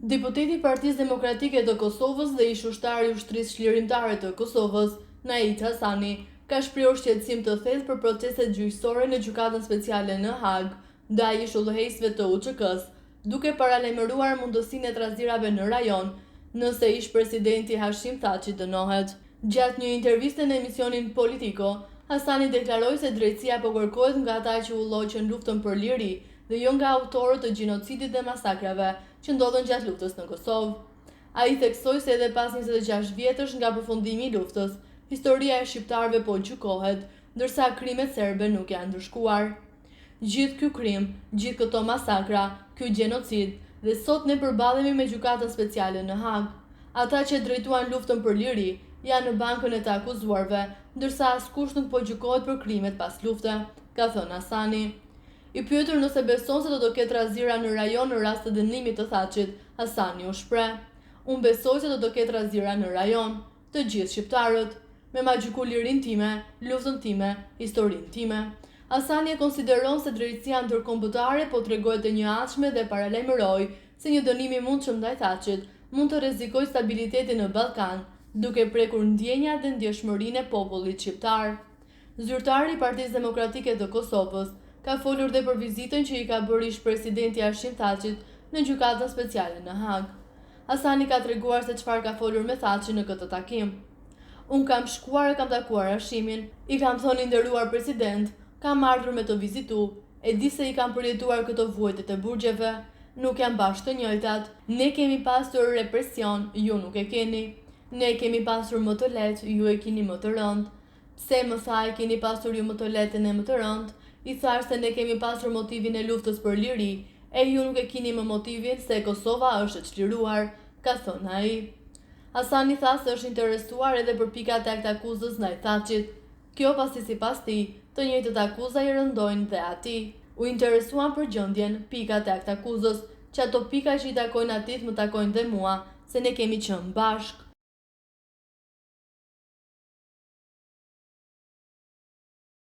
Deputeti i Partisë Demokratike të Kosovës dhe ish ushtari i ushtrisë çlirimtare të Kosovës, Nait Hasani, ka shprehur shqetësim të thellë për procestet gjyqësore në Gjykatën Speciale në Hag ndaj ish udhëheqësve të UÇK-s, duke paralajmëruar mundësinë e trazirave në rajon nëse ish presidenti Hashim Thaçi dënohet. Gjatë një interviste në emisionin Politico, Hasani deklaroi se drejtësia po kërkohet nga ata që ulloqën luftën për liri dhe jo nga autorët të gjinocidit dhe masakrave që ndodhen gjatë luftës në Kosovë. Ai theksoi se edhe pas 26 vjetësh nga përfundimi i luftës, historia e shqiptarëve po gjykohet, ndërsa krimet serbe nuk janë ndërshkuar. Gjithë ky krim, gjithë këto masakra, ky gjenocid, dhe sot ne përballemi me Gjykatën Speciale në Hag. Ata që drejtuan luftën për liri janë në bankën e të akuzuarve, ndërsa askush nuk po gjykohet për krimet pas lufte, ka thënë Hasani. I pyetur nëse beson se do të ketë razira në rajon në rast të dënimit të Thaçit, Hasani u shpreh: "Unë besoj se do të ketë razira në rajon, të gjithë shqiptarët, me ma gjyku lirinë time, luftën time, historinë time." Hasani e konsideron se drejtësia ndërkombëtare po tregohet e njëanshme dhe paralajmëroi se një dënim i mundshëm ndaj Thaçit mund të rrezikojë stabilitetin në Ballkan, duke prekur ndjenjat dhe ndjeshmërinë e popullit shqiptar. Zyrtari i Partisë Demokratike të Kosovës ka folur dhe për vizitën që i ka bërë ish presidenti Hashim Thaçit në Gjykatën Speciale në Hag. Hasani ka treguar se çfarë ka folur me Thaçin në këtë takim. "Unë kam shkuar e kam takuar Hashimin, i kam thënë nderuar president, kam ardhur me të vizitu, e di se i kam përjetuar këto vuajtjet e burgjeve, nuk janë bashkë të njëjtat, ne kemi pasur represion, ju nuk e keni. Ne kemi pasur më të lehtë, ju e keni më të rëndë. Pse më tha e keni pasur ju më të lehtë e ne më të rëndë? I thash se ne kemi pasur motivin e luftës për liri, e ju nuk e keni më motivin se Kosova është e çliruar", ka thënë ai. Hasani tha se është interesuar edhe për pikat e aktakuzës ndaj Thaçit. Kjo pasi sipas tij, të njëjtët akuza i rëndojnë dhe atij. U interesuan për gjendjen, pikat e aktakuzës, që ato pika që i takojnë atit më takojnë dhe mua, se ne kemi qenë bashkë.